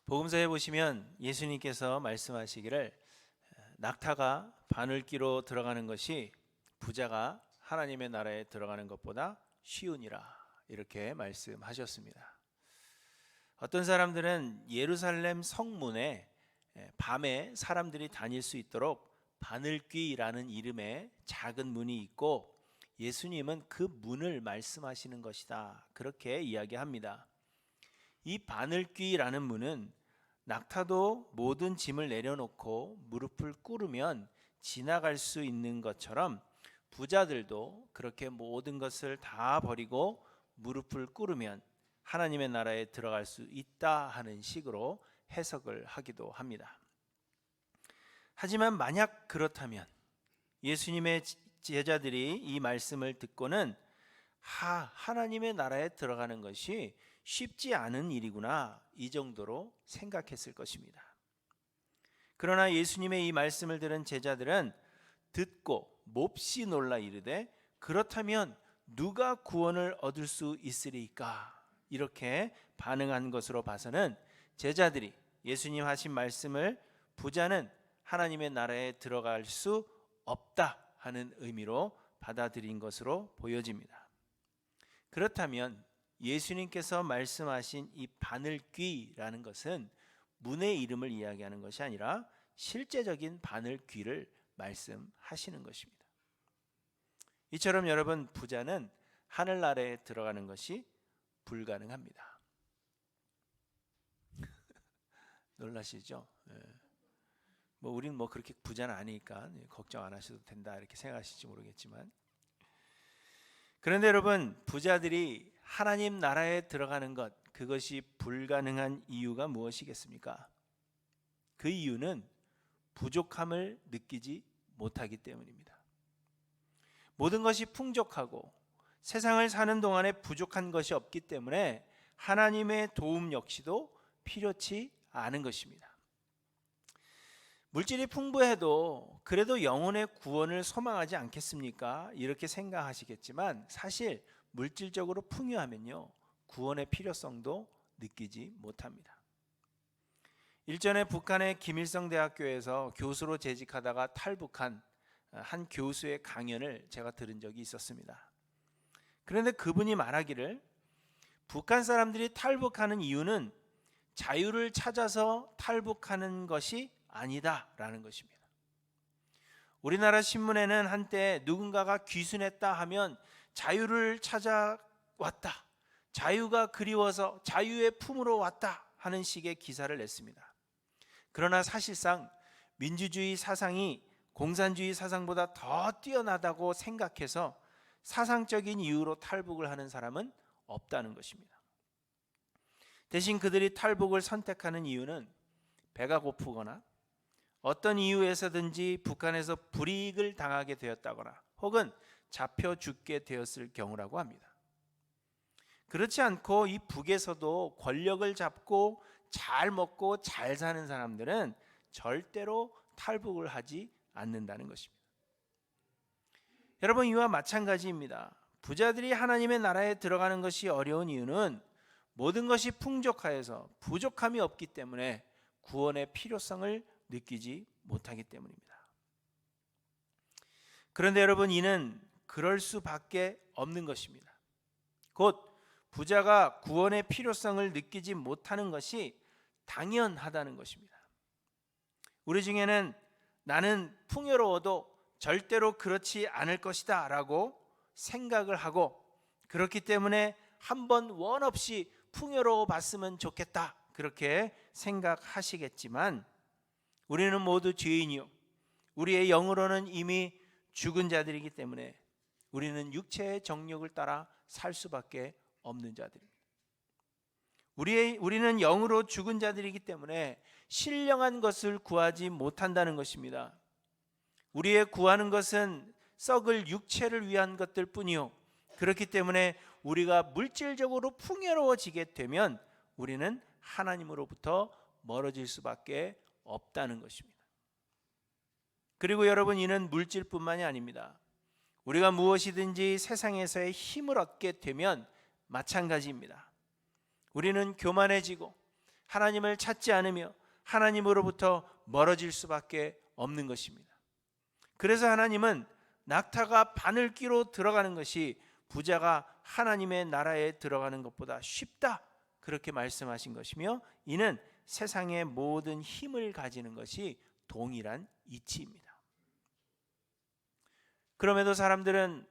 복음서에 보시면 예수님께서 말씀하시기를 낙타가 바늘귀로 들어가는 것이 부자가 하나님의 나라에 들어가는 것보다 쉬우니라, 이렇게 말씀하셨습니다. 어떤 사람들은 예루살렘 성문에 밤에 사람들이 다닐 수 있도록 바늘귀라는 이름의 작은 문이 있고 예수님은 그 문을 말씀하시는 것이다, 그렇게 이야기합니다. 이 바늘귀라는 문은 낙타도 모든 짐을 내려놓고 무릎을 꿇으면 지나갈 수 있는 것처럼 부자들도 그렇게 모든 것을 다 버리고 무릎을 꿇으면 하나님의 나라에 들어갈 수 있다 하는 식으로 해석을 하기도 합니다. 하지만 만약 그렇다면 예수님의 제자들이 이 말씀을 듣고는 하나님의 나라에 들어가는 것이 쉽지 않은 일이구나, 이 정도로 생각했을 것입니다. 그러나 예수님의 이 말씀을 들은 제자들은 듣고 몹시 놀라 이르되 그렇다면 누가 구원을 얻을 수 있으리까, 이렇게 반응한 것으로 봐서는 제자들이 예수님 하신 말씀을 부자는 하나님의 나라에 들어갈 수 없다 하는 의미로 받아들인 것으로 보여집니다. 그렇다면 예수님께서 말씀하신 이 바늘귀라는 것은 문의 이름을 이야기하는 것이 아니라 실제적인 바늘귀를 말씀하시는 것입니다. 이처럼 여러분, 부자는 하늘나라에 들어가는 것이 불가능합니다. 놀라시죠? 우리는 그렇게 부자는 아니니까 걱정 안 하셔도 된다, 이렇게 생각하실지 모르겠지만, 그런데 여러분, 부자들이 하나님 나라에 들어가는 것, 그것이 불가능한 이유가 무엇이겠습니까? 그 이유는 부족함을 느끼지 못하기 때문입니다. 모든 것이 풍족하고 세상을 사는 동안에 부족한 것이 없기 때문에 하나님의 도움 역시도 필요치 않은 것입니다. 물질이 풍부해도 그래도 영혼의 구원을 소망하지 않겠습니까? 이렇게 생각하시겠지만 사실 물질적으로 풍요하면요, 구원의 필요성도 느끼지 못합니다. 일전에 북한의 김일성 대학교에서 교수로 재직하다가 탈북한 한 교수의 강연을 제가 들은 적이 있었습니다. 그런데 그분이 말하기를 북한 사람들이 탈북하는 이유는 자유를 찾아서 탈북하는 것이 아니다라는 것입니다. 우리나라 신문에는 한때 누군가가 귀순했다 하면 자유를 찾아왔다, 자유가 그리워서 자유의 품으로 왔다 하는 식의 기사를 냈습니다. 그러나 사실상 민주주의 사상이 공산주의 사상보다 더 뛰어나다고 생각해서 사상적인 이유로 탈북을 하는 사람은 없다는 것입니다. 대신 그들이 탈북을 선택하는 이유는 배가 고프거나 어떤 이유에서든지 북한에서 불이익을 당하게 되었다거나 혹은 잡혀 죽게 되었을 경우라고 합니다. 그렇지 않고 이 북에서도 권력을 잡고 잘 먹고 잘 사는 사람들은 절대로 탈북을 하지 않는다는 것입니다. 여러분, 이와 마찬가지입니다. 부자들이 하나님의 나라에 들어가는 것이 어려운 이유는 모든 것이 풍족하여서 부족함이 없기 때문에 구원의 필요성을 느끼지 못하기 때문입니다. 그런데 여러분, 이는 그럴 수밖에 없는 것입니다. 곧 부자가 구원의 필요성을 느끼지 못하는 것이 당연하다는 것입니다. 우리 중에는 나는 풍요로워도 절대로 그렇지 않을 것이다 라고 생각을 하고, 그렇기 때문에 한번 원 없이 풍요로워 봤으면 좋겠다, 그렇게 생각하시겠지만 우리는 모두 죄인이요, 우리의 영으로는 이미 죽은 자들이기 때문에 우리는 육체의 정욕을 따라 살 수밖에 없는 자들입니다. 우리는 영으로 죽은 자들이기 때문에 신령한 것을 구하지 못한다는 것입니다. 우리의 구하는 것은 썩을 육체를 위한 것들 뿐이요, 그렇기 때문에 우리가 물질적으로 풍요로워지게 되면 우리는 하나님으로부터 멀어질 수밖에 없다는 것입니다. 그리고 여러분, 이는 물질뿐만이 아닙니다. 우리가 무엇이든지 세상에서의 힘을 얻게 되면 마찬가지입니다. 우리는 교만해지고 하나님을 찾지 않으며 하나님으로부터 멀어질 수밖에 없는 것입니다. 그래서 하나님은 낙타가 바늘귀로 들어가는 것이 부자가 하나님의 나라에 들어가는 것보다 쉽다, 그렇게 말씀하신 것이며, 이는 세상의 모든 힘을 가지는 것이 동일한 이치입니다. 그럼에도 사람들은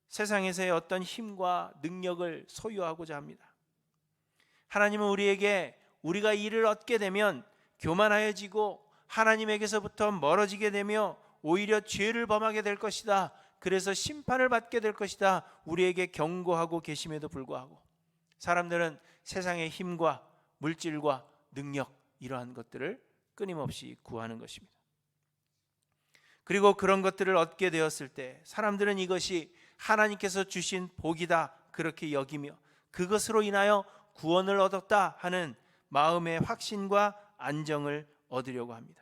세상에서의 어떤 힘과 능력을 소유하고자 합니다. 하나님은 우리에게 우리가 이를 얻게 되면 교만하여지고 하나님에게서부터 멀어지게 되며 오히려 죄를 범하게 될 것이다, 그래서 심판을 받게 될 것이다, 우리에게 경고하고 계심에도 불구하고 사람들은 세상의 힘과 물질과 능력, 이러한 것들을 끊임없이 구하는 것입니다. 그리고 그런 것들을 얻게 되었을 때 사람들은 이것이 하나님께서 주신 복이다, 그렇게 여기며 그것으로 인하여 구원을 얻었다 하는 마음의 확신과 안정을 얻으려고 합니다.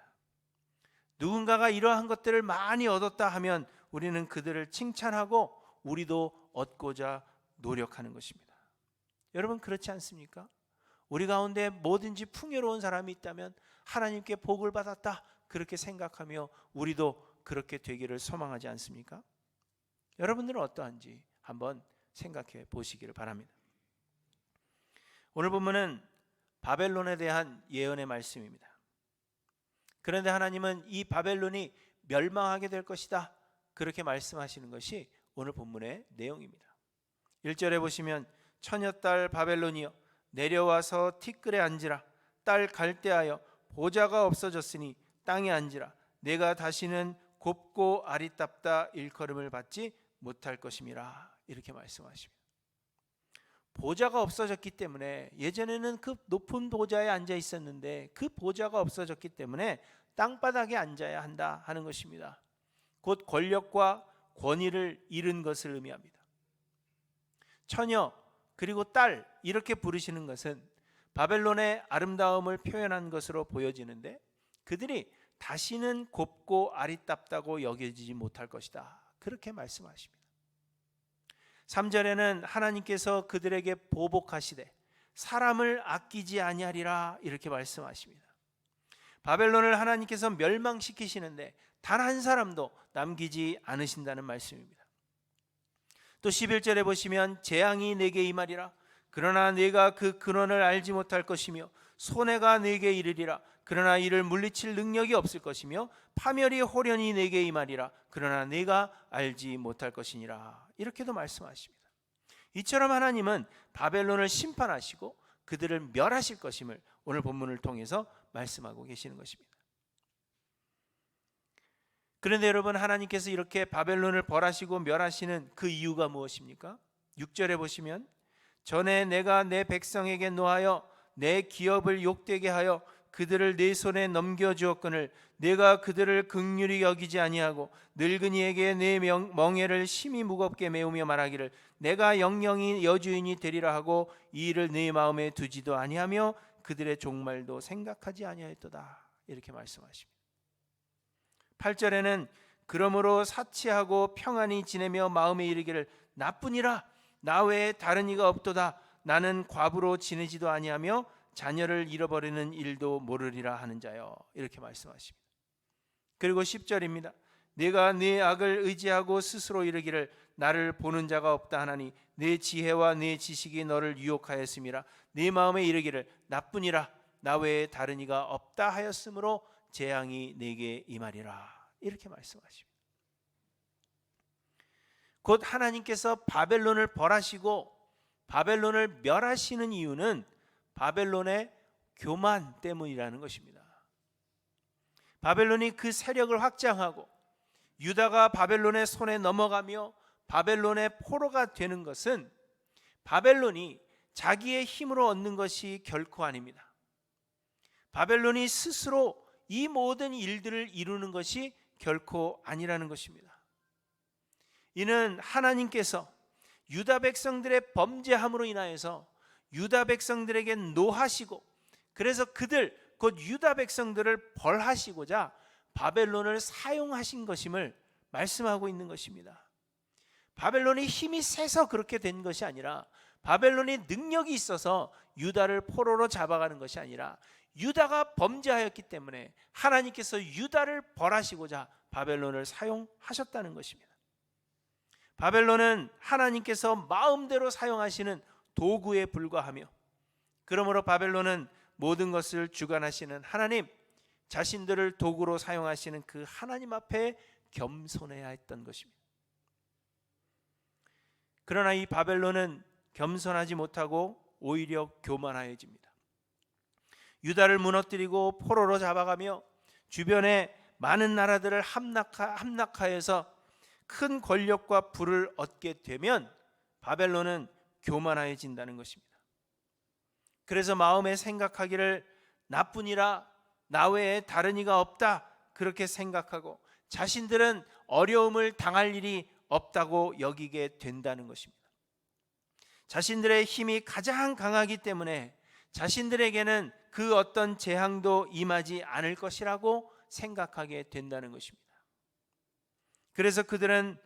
누군가가 이러한 것들을 많이 얻었다 하면 우리는 그들을 칭찬하고 우리도 얻고자 노력하는 것입니다. 여러분, 그렇지 않습니까? 우리 가운데 뭐든지 풍요로운 사람이 있다면 하나님께 복을 받았다, 그렇게 생각하며 우리도 그렇게 되기를 소망하지 않습니까? 여러분들은 어떠한지 한번 생각해 보시기를 바랍니다. 오늘 본문은 바벨론에 대한 예언의 말씀입니다. 그런데 하나님은 이 바벨론이 멸망하게 될 것이다, 그렇게 말씀하시는 것이 오늘 본문의 내용입니다. 1절에 보시면 처녀딸 바벨론이여 내려와서 티끌에 앉으라. 딸 갈대하여 보좌가 없어졌으니 땅에 앉으라. 내가 다시는 곱고 아리답다 일컬음을 받지 못할 것임이라, 이렇게 말씀하십니다. 보좌가 없어졌기 때문에, 예전에는 그 높은 보좌에 앉아 있었는데 그 보좌가 없어졌기 때문에 땅바닥에 앉아야 한다 하는 것입니다. 곧 권력과 권위를 잃은 것을 의미합니다. 처녀 그리고 딸, 이렇게 부르시는 것은 바벨론의 아름다움을 표현한 것으로 보여지는데, 그들이 다시는 곱고 아리답다고 여겨지지 못할 것이다, 그렇게 말씀하십니다. 3절에는 하나님께서 그들에게 보복하시되 사람을 아끼지 아니하리라, 이렇게 말씀하십니다. 바벨론을 하나님께서 멸망시키시는데 단 한 사람도 남기지 않으신다는 말씀입니다. 또 11절에 보시면 재앙이 내게 임하리라. 그러나 내가 그 근원을 알지 못할 것이며 손해가 내게 이르리라. 그러나 이를 물리칠 능력이 없을 것이며 파멸이 호련히 내게 임하리라. 그러나 내가 알지 못할 것이니라, 이렇게도 말씀하십니다. 이처럼 하나님은 바벨론을 심판하시고 그들을 멸하실 것임을 오늘 본문을 통해서 말씀하고 계시는 것입니다. 그런데 여러분, 하나님께서 이렇게 바벨론을 벌하시고 멸하시는 그 이유가 무엇입니까? 6절에 보시면 전에 내가 내 백성에게 노하여 내 기업을 욕되게 하여 그들을 내 손에 넘겨주었거늘 내가 그들을 긍휼히 여기지 아니하고 늙은이에게 내 멍에를 심히 무겁게 메우며 말하기를 내가 영영이 여주인이 되리라 하고 이 일을 내 마음에 두지도 아니하며 그들의 종말도 생각하지 아니하였도다, 이렇게 말씀하십니다. 8절에는 그러므로 사치하고 평안히 지내며 마음에 이르기를 나뿐이라 나 외에 다른 이가 없도다. 나는 과부로 지내지도 아니하며 자녀를 잃어버리는 일도 모르리라 하는 자여, 이렇게 말씀하십니다. 그리고 10절입니다. 내가 네 악을 의지하고 스스로 이르기를 나를 보는 자가 없다 하나니 내 지혜와 내 지식이 너를 유혹하였음이라. 네 마음에 이르기를 나뿐이라 나 외에 다른 이가 없다 하였으므로 재앙이 내게 임하리라, 이렇게 말씀하십니다. 곧 하나님께서 바벨론을 벌하시고 바벨론을 멸하시는 이유는 바벨론의 교만 때문이라는 것입니다. 바벨론이 그 세력을 확장하고 유다가 바벨론의 손에 넘어가며 바벨론의 포로가 되는 것은 바벨론이 자기의 힘으로 얻는 것이 결코 아닙니다. 바벨론이 스스로 이 모든 일들을 이루는 것이 결코 아니라는 것입니다. 이는 하나님께서 유다 백성들의 범죄함으로 인하여서 유다 백성들에게 노하시고 그래서 그들 곧 유다 백성들을 벌하시고자 바벨론을 사용하신 것임을 말씀하고 있는 것입니다. 바벨론이 힘이 세서 그렇게 된 것이 아니라 바벨론이 능력이 있어서 유다를 포로로 잡아가는 것이 아니라 유다가 범죄하였기 때문에 하나님께서 유다를 벌하시고자 바벨론을 사용하셨다는 것입니다. 바벨론은 하나님께서 마음대로 사용하시는 도구에 불과하며, 그러므로 바벨론은 모든 것을 주관하시는 하나님, 자신들을 도구로 사용하시는 그 하나님 앞에 겸손해야 했던 것입니다. 그러나 이 바벨론은 겸손하지 못하고 오히려 교만하여집니다. 유다를 무너뜨리고 포로로 잡아가며 주변에 많은 나라들을 함락하여서 큰 권력과 부를 얻게 되면 바벨론은 교만하여진다는 것입니다. 그래서 마음에 생각하기를 나뿐이라 나 외에 다른 이가 없다, 그렇게 생각하고 자신들은 어려움을 당할 일이 없다고 여기게 된다는 것입니다. 자신들의 힘이 가장 강하기 때문에 자신들에게는 그 어떤 재앙도 임하지 않을 것이라고 생각하게 된다는 것입니다. 그래서 그들은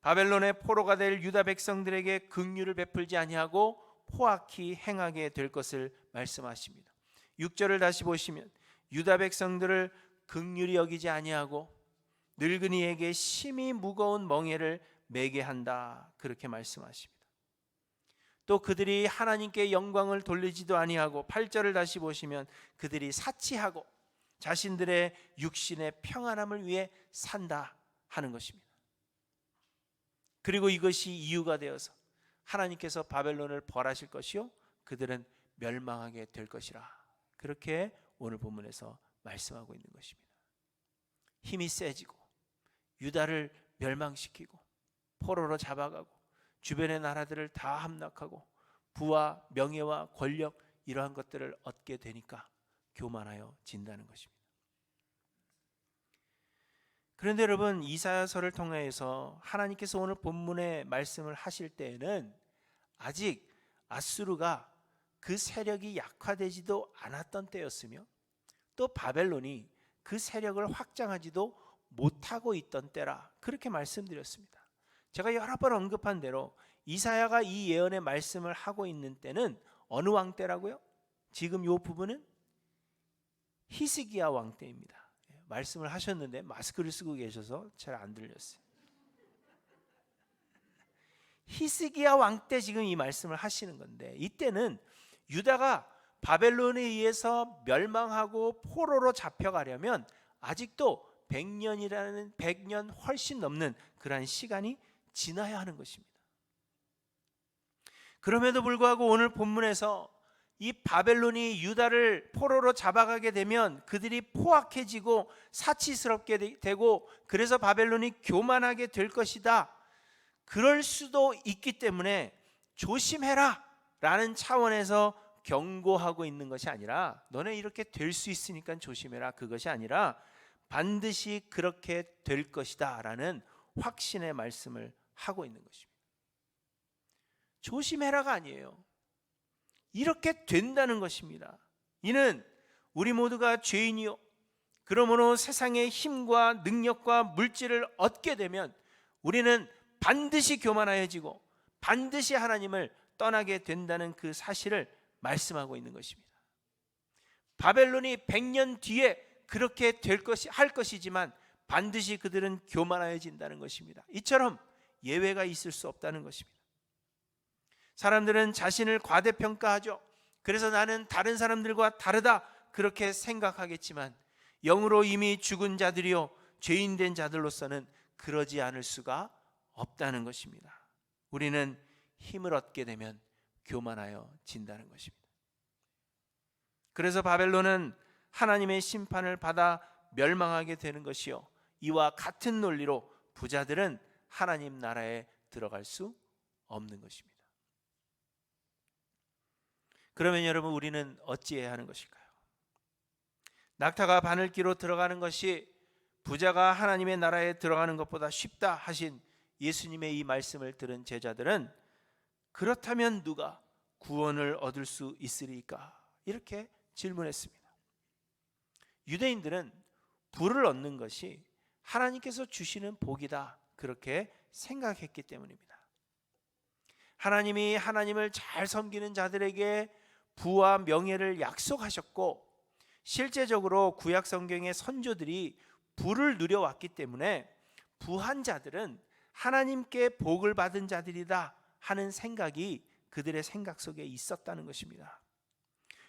바벨론의 포로가 될 유다 백성들에게 긍휼을 베풀지 아니하고 포악히 행하게 될 것을 말씀하십니다. 6절을 다시 보시면 유다 백성들을 긍휼히 여기지 아니하고 늙은이에게 심히 무거운 멍에를 매게 한다, 그렇게 말씀하십니다. 또 그들이 하나님께 영광을 돌리지도 아니하고 8절을 다시 보시면 그들이 사치하고 자신들의 육신의 평안함을 위해 산다 하는 것입니다. 그리고 이것이 이유가 되어서 하나님께서 바벨론을 벌하실 것이요 그들은 멸망하게 될 것이라, 그렇게 오늘 본문에서 말씀하고 있는 것입니다. 힘이 세지고 유다를 멸망시키고 포로로 잡아가고 주변의 나라들을 다 함락하고 부와 명예와 권력, 이러한 것들을 얻게 되니까 교만하여 진다는 것입니다. 그런데 여러분, 이사야서를 통해서 하나님께서 오늘 본문의 말씀을 하실 때에는 아직 아수르가 그 세력이 약화되지도 않았던 때였으며 또 바벨론이 그 세력을 확장하지도 못하고 있던 때라, 그렇게 말씀드렸습니다. 제가 여러 번 언급한 대로 이사야가 이 예언의 말씀을 하고 있는 때는 어느 왕 때라고요? 지금 이 부분은 히스기야 왕 때입니다. 말씀을 하셨는데 마스크를 쓰고 계셔서 잘 안 들렸어요. 히스기야 왕 때 지금 이 말씀을 하시는 건데, 이때는 유다가 바벨론에 의해서 멸망하고 포로로 잡혀가려면 아직도 100년 훨씬 넘는 그러한 시간이 지나야 하는 것입니다. 그럼에도 불구하고 오늘 본문에서 이 바벨론이 유다를 포로로 잡아가게 되면 그들이 포악해지고 사치스럽게 되고 그래서 바벨론이 교만하게 될 것이다, 그럴 수도 있기 때문에 조심해라 라는 차원에서 경고하고 있는 것이 아니라, 너네 이렇게 될 수 있으니까 조심해라, 그것이 아니라 반드시 그렇게 될 것이다 라는 확신의 말씀을 하고 있는 것입니다. 조심해라가 아니에요. 이렇게 된다는 것입니다. 이는 우리 모두가 죄인이요 그러므로 세상의 힘과 능력과 물질을 얻게 되면 우리는 반드시 교만하여지고 반드시 하나님을 떠나게 된다는 그 사실을 말씀하고 있는 것입니다. 바벨론이 100년 뒤에 그렇게 할 것이지만 반드시 그들은 교만하여진다는 것입니다. 이처럼 예외가 있을 수 없다는 것입니다. 사람들은 자신을 과대평가하죠. 그래서 나는 다른 사람들과 다르다, 그렇게 생각하겠지만 영으로 이미 죽은 자들이요 죄인 된 자들로서는 그러지 않을 수가 없다는 것입니다. 우리는 힘을 얻게 되면 교만하여 진다는 것입니다. 그래서 바벨론은 하나님의 심판을 받아 멸망하게 되는 것이요 이와 같은 논리로 부자들은 하나님 나라에 들어갈 수 없는 것입니다. 그러면 여러분, 우리는 어찌해야 하는 것일까요? 낙타가 바늘기로 들어가는 것이 부자가 하나님의 나라에 들어가는 것보다 쉽다 하신 예수님의 이 말씀을 들은 제자들은 그렇다면 누가 구원을 얻을 수 있으리까? 이렇게 질문했습니다. 유대인들은 부를 얻는 것이 하나님께서 주시는 복이다, 그렇게 생각했기 때문입니다. 하나님이 하나님을 잘 섬기는 자들에게 부와 명예를 약속하셨고, 실제적으로 구약 성경의 선조들이 부를 누려왔기 때문에 부한 자들은 하나님께 복을 받은 자들이다 하는 생각이 그들의 생각 속에 있었다는 것입니다.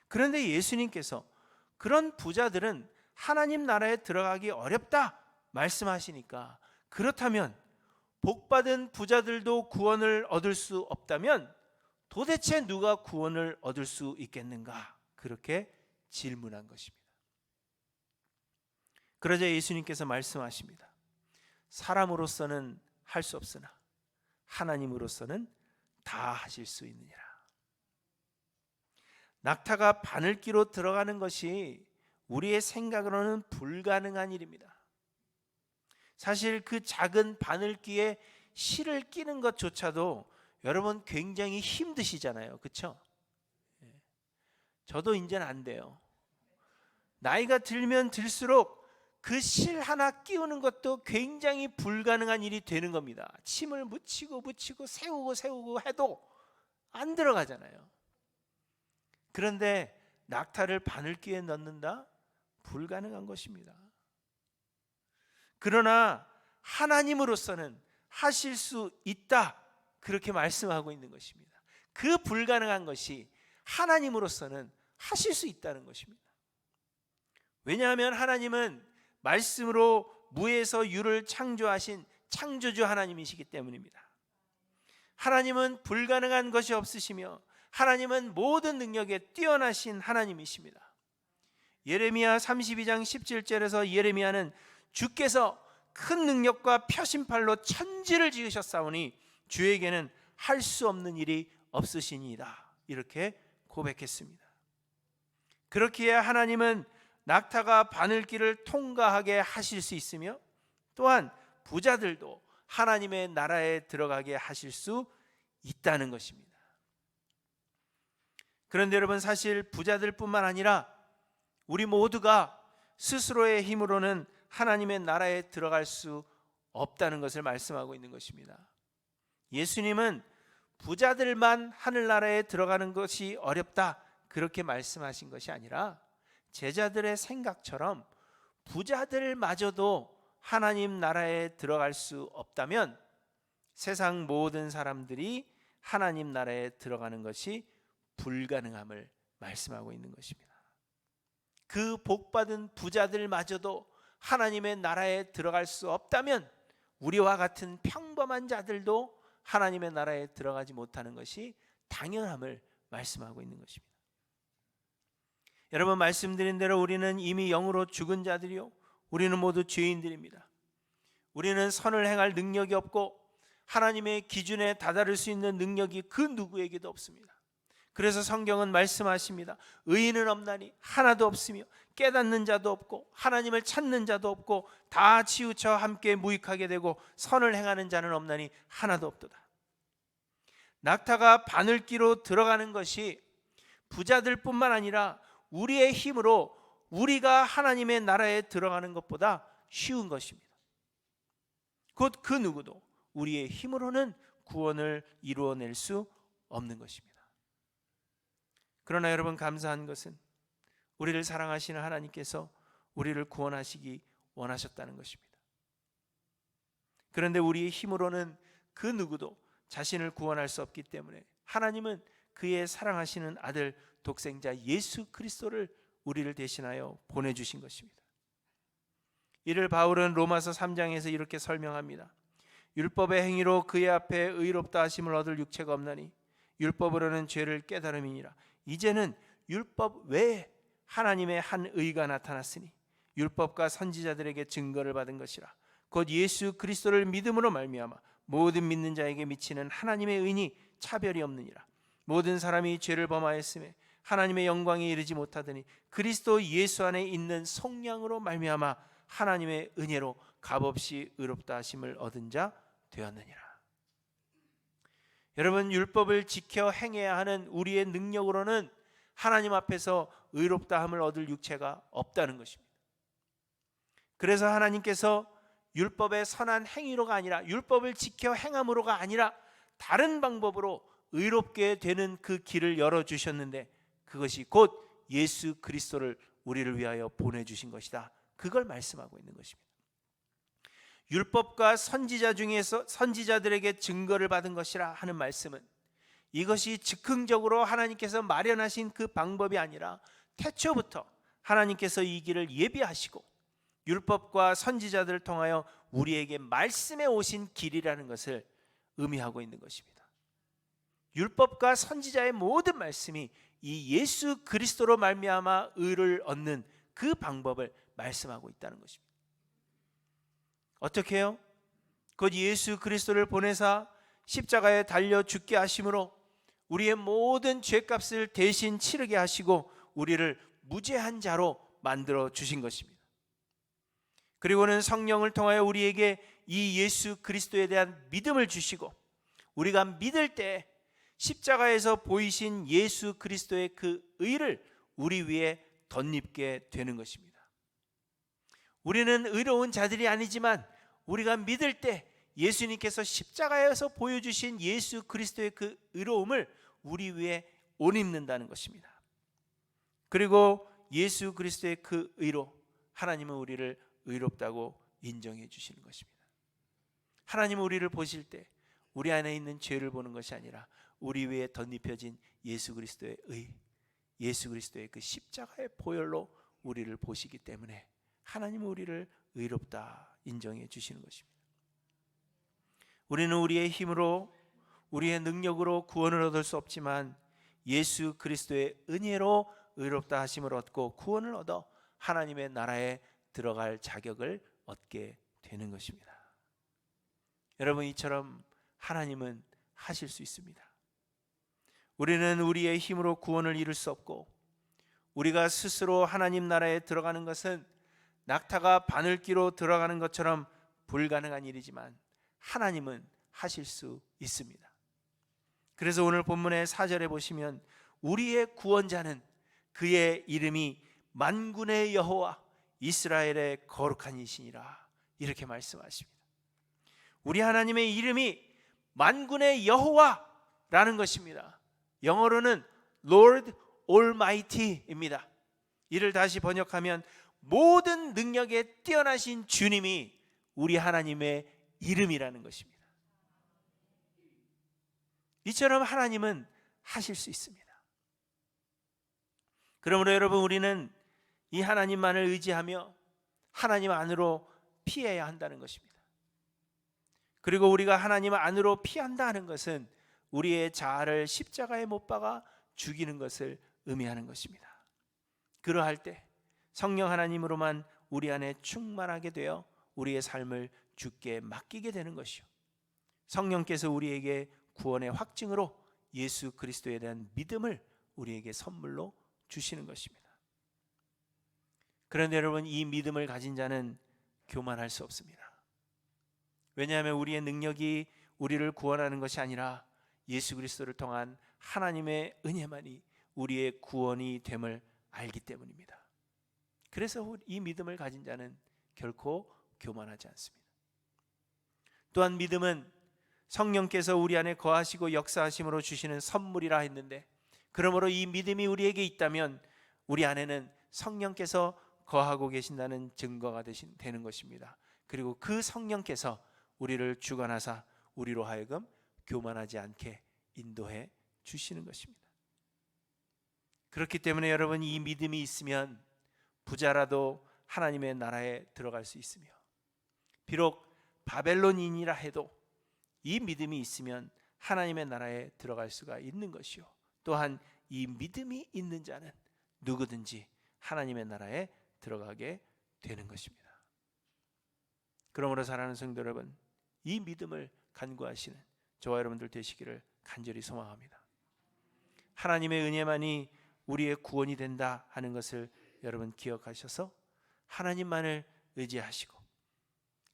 그런데 예수님께서 그런 부자들은 하나님 나라에 들어가기 어렵다 말씀하시니까, 그렇다면 복받은 부자들도 구원을 얻을 수 없다면 도대체 누가 구원을 얻을 수 있겠는가? 그렇게 질문한 것입니다. 그러자 예수님께서 말씀하십니다. 사람으로서는 할 수 없으나 하나님으로서는 다 하실 수 있느니라. 낙타가 바늘귀로 들어가는 것이 우리의 생각으로는 불가능한 일입니다. 사실 그 작은 바늘귀에 실을 끼는 것조차도 여러분 굉장히 힘드시잖아요. 그렇죠? 저도 이제는 안 돼요. 나이가 들면 들수록 그 실 하나 끼우는 것도 굉장히 불가능한 일이 되는 겁니다. 침을 묻히고 세우고 해도 안 들어가잖아요. 그런데 낙타를 바늘귀에 넣는다? 불가능한 것입니다. 그러나 하나님으로서는 하실 수 있다, 그렇게 말씀하고 있는 것입니다. 그 불가능한 것이 하나님으로서는 하실 수 있다는 것입니다. 왜냐하면 하나님은 말씀으로 무에서 유를 창조하신 창조주 하나님이시기 때문입니다. 하나님은 불가능한 것이 없으시며 하나님은 모든 능력에 뛰어나신 하나님이십니다. 예레미야 32장 17절에서 예레미야는 주께서 큰 능력과 표심팔로 천지를 지으셨사오니 주에게는 할 수 없는 일이 없으시니이다, 이렇게 고백했습니다. 그렇기에 하나님은 낙타가 바늘길을 통과하게 하실 수 있으며, 또한 부자들도 하나님의 나라에 들어가게 하실 수 있다는 것입니다. 그런데 여러분, 사실 부자들뿐만 아니라 우리 모두가 스스로의 힘으로는 하나님의 나라에 들어갈 수 없다는 것을 말씀하고 있는 것입니다. 예수님은 부자들만 하늘나라에 들어가는 것이 어렵다, 그렇게 말씀하신 것이 아니라 제자들의 생각처럼 부자들마저도 하나님 나라에 들어갈 수 없다면 세상 모든 사람들이 하나님 나라에 들어가는 것이 불가능함을 말씀하고 있는 것입니다. 그 복받은 부자들마저도 하나님의 나라에 들어갈 수 없다면 우리와 같은 평범한 자들도 하나님의 나라에 들어가지 못하는 것이 당연함을 말씀하고 있는 것입니다. 여러분, 말씀드린 대로 우리는 이미 영으로 죽은 자들이요, 우리는 모두 죄인들입니다. 우리는 선을 행할 능력이 없고 하나님의 기준에 다다를 수 있는 능력이 그 누구에게도 없습니다. 그래서 성경은 말씀하십니다. 의인은 없나니 하나도 없으며 깨닫는 자도 없고 하나님을 찾는 자도 없고 다 치우쳐 함께 무익하게 되고 선을 행하는 자는 없나니 하나도 없도다. 낙타가 바늘귀로 들어가는 것이 부자들뿐만 아니라 우리의 힘으로 우리가 하나님의 나라에 들어가는 것보다 쉬운 것입니다. 곧 그 누구도 우리의 힘으로는 구원을 이루어낼 수 없는 것입니다. 그러나 여러분, 감사한 것은 우리를 사랑하시는 하나님께서 우리를 구원하시기 원하셨다는 것입니다. 그런데 우리의 힘으로는 그 누구도 자신을 구원할 수 없기 때문에 하나님은 그의 사랑하시는 아들 독생자 예수 그리스도를 우리를 대신하여 보내주신 것입니다. 이를 바울은 로마서 3장에서 이렇게 설명합니다. 율법의 행위로 그의 앞에 의롭다 하심을 얻을 육체가 없나니 율법으로는 죄를 깨달음이니라. 이제는 율법 외에 하나님의 한 의가 나타났으니 율법과 선지자들에게 증거를 받은 것이라. 곧 예수 그리스도를 믿음으로 말미암아 모든 믿는 자에게 미치는 하나님의 의니 차별이 없느니라. 모든 사람이 죄를 범하였음에 하나님의 영광에 이르지 못하더니 그리스도 예수 안에 있는 속량으로 말미암아 하나님의 은혜로 값없이 의롭다 하심을 얻은 자 되었느니라. 여러분, 율법을 지켜 행해야 하는 우리의 능력으로는 하나님 앞에서 의롭다함을 얻을 육체가 없다는 것입니다. 그래서 하나님께서 율법의 선한 행위로가 아니라 율법을 지켜 행함으로가 아니라 다른 방법으로 의롭게 되는 그 길을 열어주셨는데 그것이 곧 예수 그리스도를 우리를 위하여 보내주신 것이다. 그걸 말씀하고 있는 것입니다. 율법과 선지자 중에서 선지자들에게 증거를 받은 것이라 하는 말씀은 이것이 즉흥적으로 하나님께서 마련하신 그 방법이 아니라 태초부터 하나님께서 이 길을 예비하시고 율법과 선지자들을 통하여 우리에게 말씀해 오신 길이라는 것을 의미하고 있는 것입니다. 율법과 선지자의 모든 말씀이 이 예수 그리스도로 말미암아 의를 얻는 그 방법을 말씀하고 있다는 것입니다. 어떻게 해요? 곧 예수 그리스도를 보내사 십자가에 달려 죽게 하심으로 우리의 모든 죄값을 대신 치르게 하시고 우리를 무죄한 자로 만들어 주신 것입니다. 그리고는 성령을 통하여 우리에게 이 예수 그리스도에 대한 믿음을 주시고 우리가 믿을 때 십자가에서 보이신 예수 그리스도의 그 의를 우리 위에 덧입게 되는 것입니다. 우리는 의로운 자들이 아니지만 우리가 믿을 때 예수님께서 십자가에서 보여주신 예수 그리스도의 그 의로움을 우리 위에 옷 입는다는 것입니다. 그리고 예수 그리스도의 그 의로 하나님은 우리를 의롭다고 인정해 주시는 것입니다. 하나님은 우리를 보실 때 우리 안에 있는 죄를 보는 것이 아니라 우리 위에 덧입혀진 예수 그리스도의 의, 예수 그리스도의 그 십자가의 보혈로 우리를 보시기 때문에 하나님은 우리를 의롭다 인정해 주시는 것입니다. 우리는 우리의 힘으로 우리의 능력으로 구원을 얻을 수 없지만 예수 그리스도의 은혜로 의롭다 하심을 얻고 구원을 얻어 하나님의 나라에 들어갈 자격을 얻게 되는 것입니다. 여러분, 이처럼 하나님은 하실 수 있습니다. 우리는 우리의 힘으로 구원을 이룰 수 없고 우리가 스스로 하나님 나라에 들어가는 것은 낙타가 바늘기로 들어가는 것처럼 불가능한 일이지만 하나님은 하실 수 있습니다. 그래서 오늘 본문의 4절에 보시면 우리의 구원자는 그의 이름이 만군의 여호와 이스라엘의 거룩한 이시니라 이렇게 말씀하십니다. 우리 하나님의 이름이 만군의 여호와라는 것입니다. 영어로는 Lord Almighty입니다. 이를 다시 번역하면 모든 능력에 뛰어나신 주님이 우리 하나님의 이름이라는 것입니다. 이처럼 하나님은 하실 수 있습니다. 그러므로 여러분, 우리는 이 하나님만을 의지하며 하나님 안으로 피해야 한다는 것입니다. 그리고 우리가 하나님 안으로 피한다 하는 것은 우리의 자아를 십자가에 못 박아 죽이는 것을 의미하는 것입니다. 그러할 때 성령 하나님으로만 우리 안에 충만하게 되어 우리의 삶을 주께 맡기게 되는 것이요, 성령께서 우리에게 구원의 확증으로 예수 그리스도에 대한 믿음을 우리에게 선물로 주시는 것입니다. 그런데 여러분, 이 믿음을 가진 자는 교만할 수 없습니다. 왜냐하면 우리의 능력이 우리를 구원하는 것이 아니라 예수 그리스도를 통한 하나님의 은혜만이 우리의 구원이 됨을 알기 때문입니다. 그래서 이 믿음을 가진 자는 결코 교만하지 않습니다. 또한 믿음은 성령께서 우리 안에 거하시고 역사하심으로 주시는 선물이라 했는데, 그러므로 이 믿음이 우리에게 있다면 우리 안에는 성령께서 거하고 계신다는 증거가 되는 것입니다. 그리고 그 성령께서 우리를 주관하사 우리로 하여금 교만하지 않게 인도해 주시는 것입니다. 그렇기 때문에 여러분, 이 믿음이 있으면 부자라도 하나님의 나라에 들어갈 수 있으며, 비록 바벨론인이라 해도 이 믿음이 있으면 하나님의 나라에 들어갈 수가 있는 것이요, 또한 이 믿음이 있는 자는 누구든지 하나님의 나라에 들어가게 되는 것입니다. 그러므로 사랑하는 성도 여러분, 이 믿음을 간구하시는 저와 여러분들 되시기를 간절히 소망합니다. 하나님의 은혜만이 우리의 구원이 된다 하는 것을 여러분 기억하셔서 하나님만을 의지하시고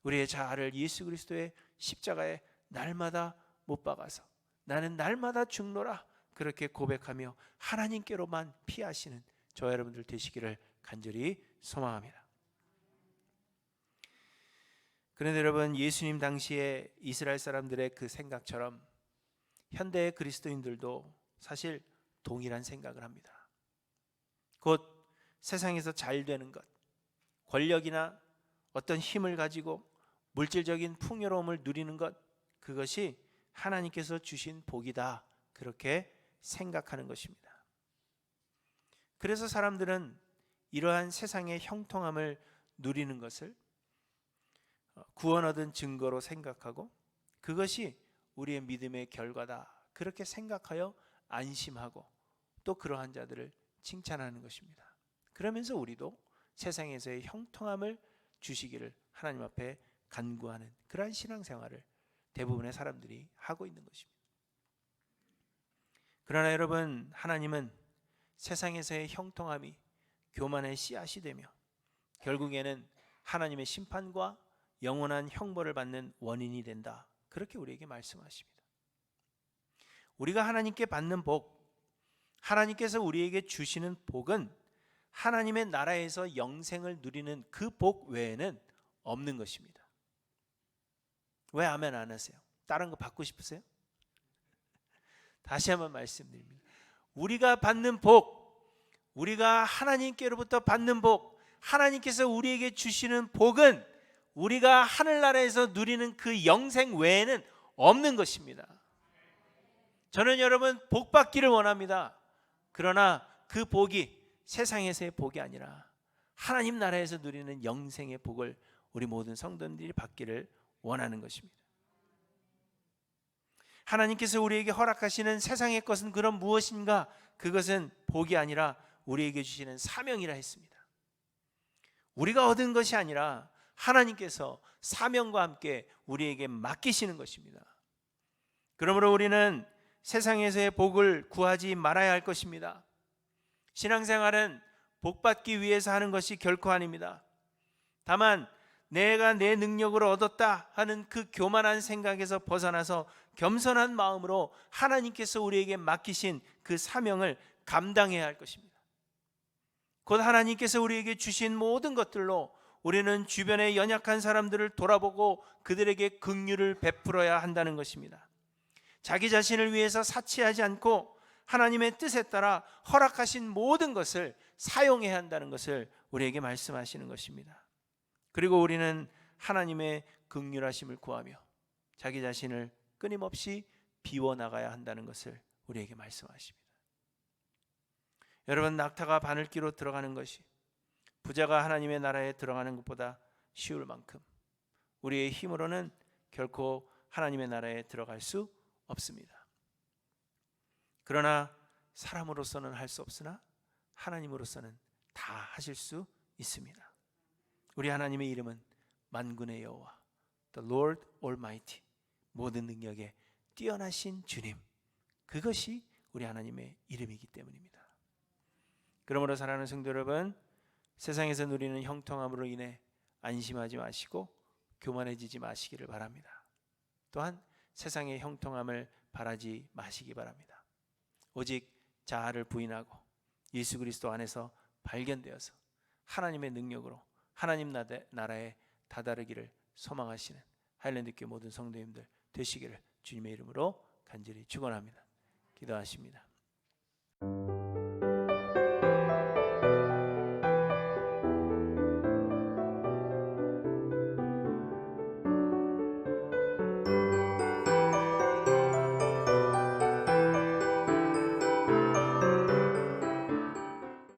우리의 자아를 예수 그리스도의 십자가에 날마다 못 박아서 나는 날마다 죽노라 그렇게 고백하며 하나님께로만 피하시는 저와 여러분들 되시기를 간절히 소망합니다. 그런데 여러분, 예수님 당시에 이스라엘 사람들의 그 생각처럼 현대의 그리스도인들도 사실 동일한 생각을 합니다. 곧 세상에서 잘 되는 것, 권력이나 어떤 힘을 가지고 물질적인 풍요로움을 누리는 것, 그것이 하나님께서 주신 복이다, 그렇게 생각하는 것입니다. 그래서 사람들은 이러한 세상의 형통함을 누리는 것을 구원 얻은 증거로 생각하고 그것이 우리의 믿음의 결과다, 그렇게 생각하여 안심하고 또 그러한 자들을 칭찬하는 것입니다. 그러면서 우리도 세상에서의 형통함을 주시기를 하나님 앞에 간구하는 그러한 신앙생활을 대부분의 사람들이 하고 있는 것입니다. 그러나 여러분, 하나님은 세상에서의 형통함이 교만의 씨앗이 되며 결국에는 하나님의 심판과 영원한 형벌을 받는 원인이 된다, 그렇게 우리에게 말씀하십니다. 우리가 하나님께 받는 복, 하나님께서 우리에게 주시는 복은 하나님의 나라에서 영생을 누리는 그 복 외에는 없는 것입니다. 왜 아멘 안 하세요? 다른 거 받고 싶으세요? 다시 한번 말씀드립니다. 우리가 받는 복, 우리가 하나님께로부터 받는 복, 하나님께서 우리에게 주시는 복은 우리가 하늘나라에서 누리는 그 영생 외에는 없는 것입니다. 저는 여러분 복 받기를 원합니다. 그러나 그 복이 세상에서의 복이 아니라 하나님 나라에서 누리는 영생의 복을 우리 모든 성도들이 받기를 원하는 것입니다. 하나님께서 우리에게 허락하시는 세상의 것은 그럼 무엇인가? 그것은 복이 아니라 우리에게 주시는 사명이라 했습니다. 우리가 얻은 것이 아니라 하나님께서 사명과 함께 우리에게 맡기시는 것입니다. 그러므로 우리는 세상에서의 복을 구하지 말아야 할 것입니다. 신앙생활은 복받기 위해서 하는 것이 결코 아닙니다. 다만 내가 내 능력으로 얻었다 하는 그 교만한 생각에서 벗어나서 겸손한 마음으로 하나님께서 우리에게 맡기신 그 사명을 감당해야 할 것입니다. 곧 하나님께서 우리에게 주신 모든 것들로 우리는 주변의 연약한 사람들을 돌아보고 그들에게 긍휼을 베풀어야 한다는 것입니다. 자기 자신을 위해서 사치하지 않고 하나님의 뜻에 따라 허락하신 모든 것을 사용해야 한다는 것을 우리에게 말씀하시는 것입니다. 그리고 우리는 하나님의 긍휼하심을 구하며 자기 자신을 끊임없이 비워나가야 한다는 것을 우리에게 말씀하십니다. 여러분, 낙타가 바늘기로 들어가는 것이 부자가 하나님의 나라에 들어가는 것보다 쉬울 만큼 우리의 힘으로는 결코 하나님의 나라에 들어갈 수 없습니다. 그러나 사람으로서는 할 수 없으나 하나님으로서는 다 하실 수 있습니다. 우리 하나님의 이름은 만군의 여호와, The Lord Almighty, 모든 능력에 뛰어나신 주님, 그것이 우리 하나님의 이름이기 때문입니다. 그러므로 사랑하는 성도 여러분, 세상에서 누리는 형통함으로 인해 안심하지 마시고 교만해지지 마시기를 바랍니다. 또한 세상의 형통함을 바라지 마시기 바랍니다. 오직 자아를 부인하고 예수 그리스도 안에서 발견되어서 하나님의 능력으로 하나님 나라에 다다르기를 소망하시는 하일랜드교회 모든 성도님들 되시기를 주님의 이름으로 간절히 축원합니다. 기도하십니다.